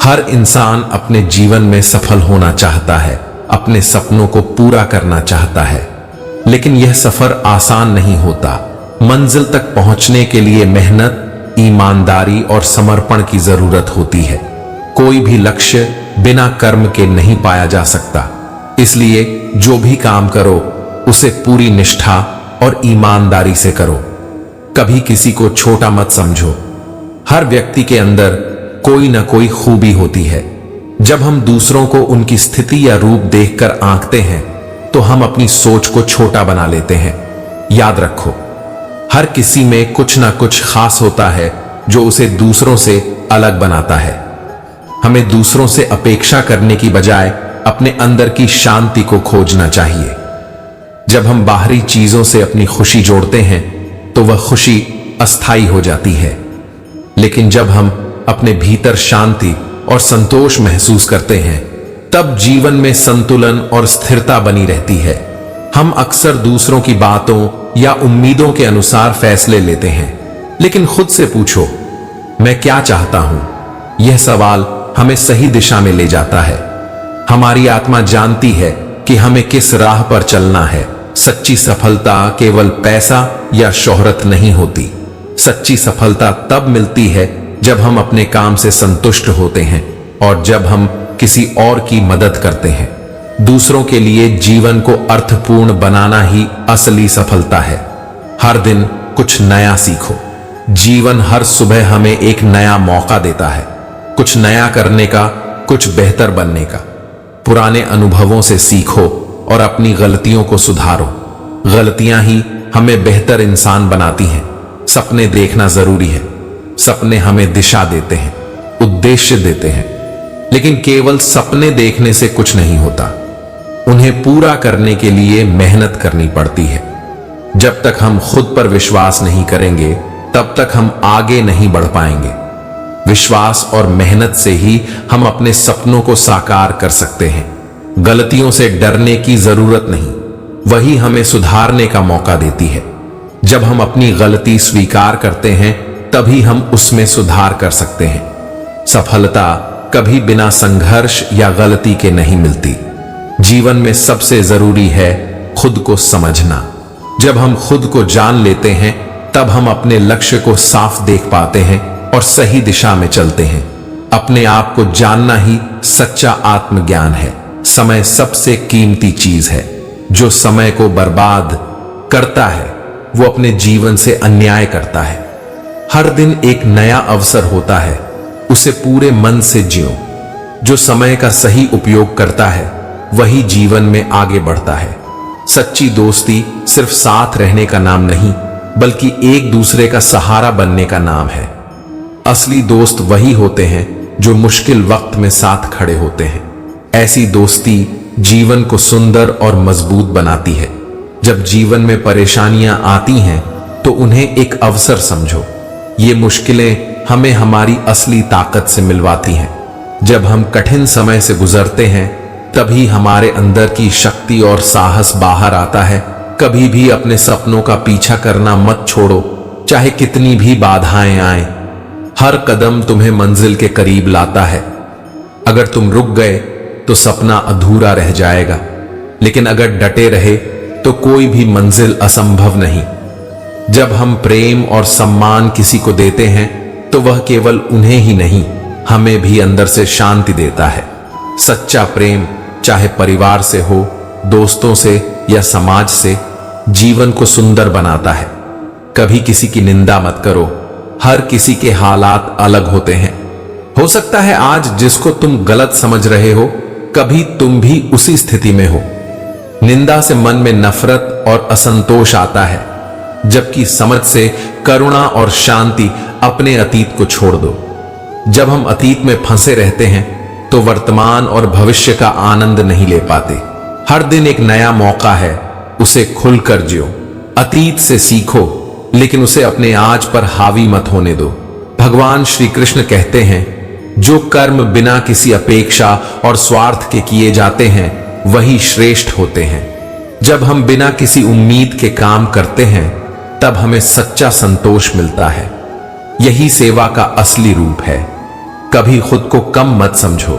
हर इंसान अपने जीवन में सफल होना चाहता है, अपने सपनों को पूरा करना चाहता है, लेकिन यह सफर आसान नहीं होता। मंजिल तक पहुंचने के लिए मेहनत, ईमानदारी और समर्पण की जरूरत होती है। कोई भी लक्ष्य बिना कर्म के नहीं पाया जा सकता। इसलिए जो भी काम करो उसे पूरी निष्ठा और ईमानदारी से करो। कभी किसी को छोटा मत समझो। हर व्यक्ति के अंदर कोई ना कोई खूबी होती है। जब हम दूसरों को उनकी स्थिति या रूप देखकर आंकते हैं तो हम अपनी सोच को छोटा बना लेते हैं। याद रखो, हर किसी में कुछ ना कुछ खास होता है जो उसे दूसरों से अलग बनाता है। हमें दूसरों से अपेक्षा करने की बजाय अपने अंदर की शांति को खोजना चाहिए। जब हम बाहरी चीजों से अपनी खुशी जोड़ते हैं तो वह खुशी अस्थायी हो जाती है, लेकिन जब हम अपने भीतर शांति और संतोष महसूस करते हैं तब जीवन में संतुलन और स्थिरता बनी रहती है। हम अक्सर दूसरों की बातों या उम्मीदों के अनुसार फैसले लेते हैं, लेकिन खुद से पूछो, मैं क्या चाहता हूं? यह सवाल हमें सही दिशा में ले जाता है। हमारी आत्मा जानती है कि हमें किस राह पर चलना है। सच्ची सफलता केवल पैसा या शोहरत नहीं होती। सच्ची सफलता तब मिलती है जब हम अपने काम से संतुष्ट होते हैं और जब हम किसी और की मदद करते हैं। दूसरों के लिए जीवन को अर्थपूर्ण बनाना ही असली सफलता है। हर दिन कुछ नया सीखो। जीवन हर सुबह हमें एक नया मौका देता है, कुछ नया करने का, कुछ बेहतर बनने का। पुराने अनुभवों से सीखो और अपनी गलतियों को सुधारो। गलतियां ही हमें बेहतर इंसान बनाती हैं। सपने देखना जरूरी है। सपने हमें दिशा देते हैं, उद्देश्य देते हैं, लेकिन केवल सपने देखने से कुछ नहीं होता। उन्हें पूरा करने के लिए मेहनत करनी पड़ती है। जब तक हम खुद पर विश्वास नहीं करेंगे तब तक हम आगे नहीं बढ़ पाएंगे। विश्वास और मेहनत से ही हम अपने सपनों को साकार कर सकते हैं। गलतियों से डरने की जरूरत नहीं, वही हमें सुधारने का मौका देती है। जब हम अपनी गलती स्वीकार करते हैं तभी हम उसमें सुधार कर सकते हैं। सफलता कभी बिना संघर्ष या गलती के नहीं मिलती। जीवन में सबसे जरूरी है खुद को समझना। जब हम खुद को जान लेते हैं तब हम अपने लक्ष्य को साफ देख पाते हैं और सही दिशा में चलते हैं। अपने आप को जानना ही सच्चा आत्मज्ञान है। समय सबसे कीमती चीज है। जो समय को बर्बाद करता है वो अपने जीवन से अन्याय करता है। हर दिन एक नया अवसर होता है, उसे पूरे मन से जियो। जो समय का सही उपयोग करता है वही जीवन में आगे बढ़ता है। सच्ची दोस्ती सिर्फ साथ रहने का नाम नहीं, बल्कि एक दूसरे का सहारा बनने का नाम है। असली दोस्त वही होते हैं जो मुश्किल वक्त में साथ खड़े होते हैं। ऐसी दोस्ती जीवन को सुंदर और मजबूत बनाती है। जब जीवन में परेशानियां आती हैं तो उन्हें एक अवसर समझो। ये मुश्किलें हमें हमारी असली ताकत से मिलवाती हैं। जब हम कठिन समय से गुजरते हैं तभी हमारे अंदर की शक्ति और साहस बाहर आता है। कभी भी अपने सपनों का पीछा करना मत छोड़ो, चाहे कितनी भी बाधाएं आएं। हर कदम तुम्हें मंजिल के करीब लाता है। अगर तुम रुक गए तो सपना अधूरा रह जाएगा, लेकिन अगर डटे रहे तो कोई भी मंजिल असंभव नहीं। जब हम प्रेम और सम्मान किसी को देते हैं तो वह केवल उन्हें ही नहीं, हमें भी अंदर से शांति देता है। सच्चा प्रेम चाहे परिवार से हो, दोस्तों से या समाज से, जीवन को सुंदर बनाता है। कभी किसी की निंदा मत करो। हर किसी के हालात अलग होते हैं। हो सकता है आज जिसको तुम गलत समझ रहे हो, कभी तुम भी उसी स्थिति में हो। निंदा से मन में नफरत और असंतोष आता है, जबकि समझ से करुणा और शांति। अपने अतीत को छोड़ दो। जब हम अतीत में फंसे रहते हैं तो वर्तमान और भविष्य का आनंद नहीं ले पाते। हर दिन एक नया मौका है, उसे खुलकर जियो। अतीत से सीखो, लेकिन उसे अपने आज पर हावी मत होने दो। भगवान श्री कृष्ण कहते हैं, जो कर्म बिना किसी अपेक्षा और स्वार्थ के किए जाते हैं वही श्रेष्ठ होते हैं। जब हम बिना किसी उम्मीद के काम करते हैं तब हमें सच्चा संतोष मिलता है। यही सेवा का असली रूप है। कभी खुद को कम मत समझो।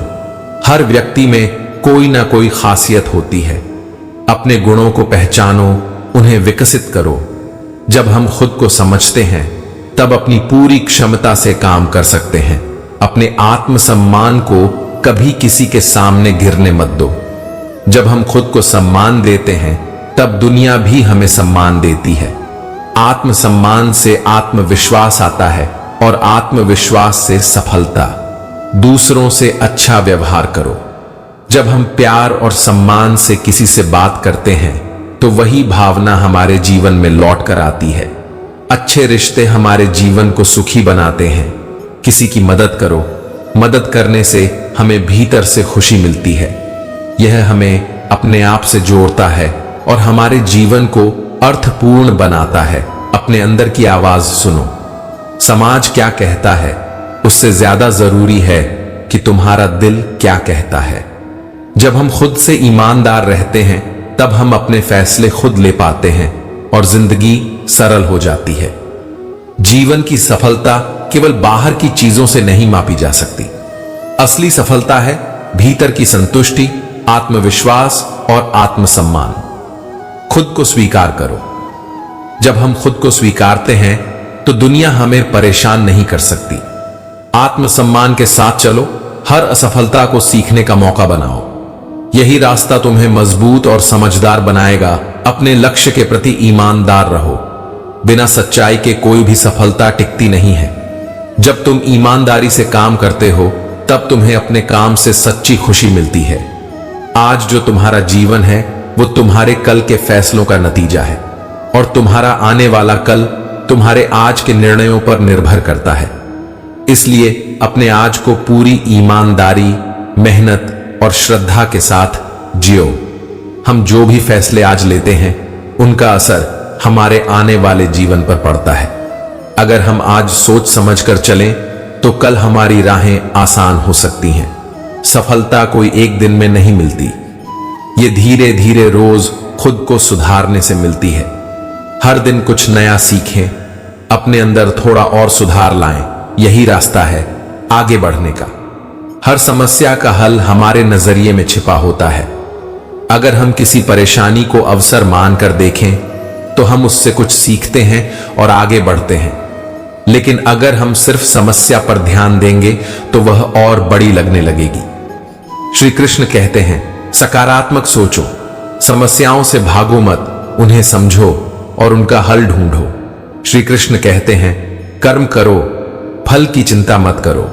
हर व्यक्ति में कोई ना कोई खासियत होती है। अपने गुणों को पहचानो, उन्हें विकसित करो। जब हम खुद को समझते हैं तब अपनी पूरी क्षमता से काम कर सकते हैं। अपने आत्मसम्मान को कभी किसी के सामने गिरने मत दो। जब हम खुद को सम्मान देते हैं तब दुनिया भी हमें सम्मान देती है। आत्मसम्मान से आत्मविश्वास आता है और आत्मविश्वास से सफलता। दूसरों से अच्छा व्यवहार करो। जब हम प्यार और सम्मान से किसी से बात करते हैं तो वही भावना हमारे जीवन में लौट कर आती है। अच्छे रिश्ते हमारे जीवन को सुखी बनाते हैं। किसी की मदद करो। मदद करने से हमें भीतर से खुशी मिलती है। यह हमें अपने आप से जोड़ता है और हमारे जीवन को अर्थपूर्ण बनाता है। अपने अंदर की आवाज सुनो। समाज क्या कहता है उससे ज्यादा जरूरी है कि तुम्हारा दिल क्या कहता है। जब हम खुद से ईमानदार रहते हैं तब हम अपने फैसले खुद ले पाते हैं और जिंदगी सरल हो जाती है। जीवन की सफलता केवल बाहर की चीजों से नहीं मापी जा सकती। असली सफलता है भीतर की संतुष्टि, आत्मविश्वास और आत्मसम्मान। खुद को स्वीकार करो। जब हम खुद को स्वीकारते हैं तो दुनिया हमें परेशान नहीं कर सकती। आत्मसम्मान के साथ चलो। हर असफलता को सीखने का मौका बनाओ। यही रास्ता तुम्हें मजबूत और समझदार बनाएगा। अपने लक्ष्य के प्रति ईमानदार रहो। बिना सच्चाई के कोई भी सफलता टिकती नहीं है। जब तुम ईमानदारी से काम करते हो तब तुम्हें अपने काम से सच्ची खुशी मिलती है। आज जो तुम्हारा जीवन है वो तुम्हारे कल के फैसलों का नतीजा है और तुम्हारा आने वाला कल तुम्हारे आज के निर्णयों पर निर्भर करता है। इसलिए अपने आज को पूरी ईमानदारी, मेहनत और श्रद्धा के साथ जियो। हम जो भी फैसले आज लेते हैं उनका असर हमारे आने वाले जीवन पर पड़ता है। अगर हम आज सोच समझकर चलें तो कल हमारी राहें आसान हो सकती हैं। सफलता कोई एक दिन में नहीं मिलती। ये धीरे धीरे रोज खुद को सुधारने से मिलती है। हर दिन कुछ नया सीखें, अपने अंदर थोड़ा और सुधार लाएं। यही रास्ता है आगे बढ़ने का। हर समस्या का हल हमारे नजरिए में छिपा होता है। अगर हम किसी परेशानी को अवसर मानकर देखें तो हम उससे कुछ सीखते हैं और आगे बढ़ते हैं। लेकिन अगर हम सिर्फ समस्या पर ध्यान देंगे तो वह और बड़ी लगने लगेगी। श्री कृष्ण कहते हैं, सकारात्मक सोचो, समस्याओं से भागो मत, उन्हें समझो और उनका हल ढूंढो। श्री कृष्ण कहते हैं, कर्म करो, फल की चिंता मत करो।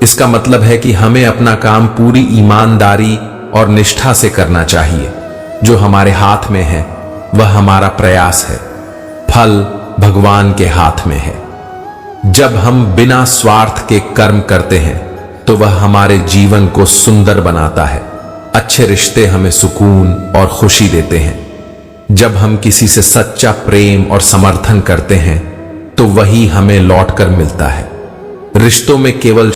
इसका मतलब है कि हमें अपना काम पूरी ईमानदारी और निष्ठा से करना चाहिए। जो हमारे हाथ में है वह हमारा प्रयास है। फल भगवान के हाथ में है। जब हम बिना स्वार्थ के कर्म करते हैं तो वह हमारे जीवन को सुंदर बनाता है। अच्छे रिश्ते हमें सुकून और खुशी देते हैं। जब हम किसी से सच्चा प्रेम और समर्थन करते हैं तो वही हमें लौटकर मिलता है। रिश्तों में केवल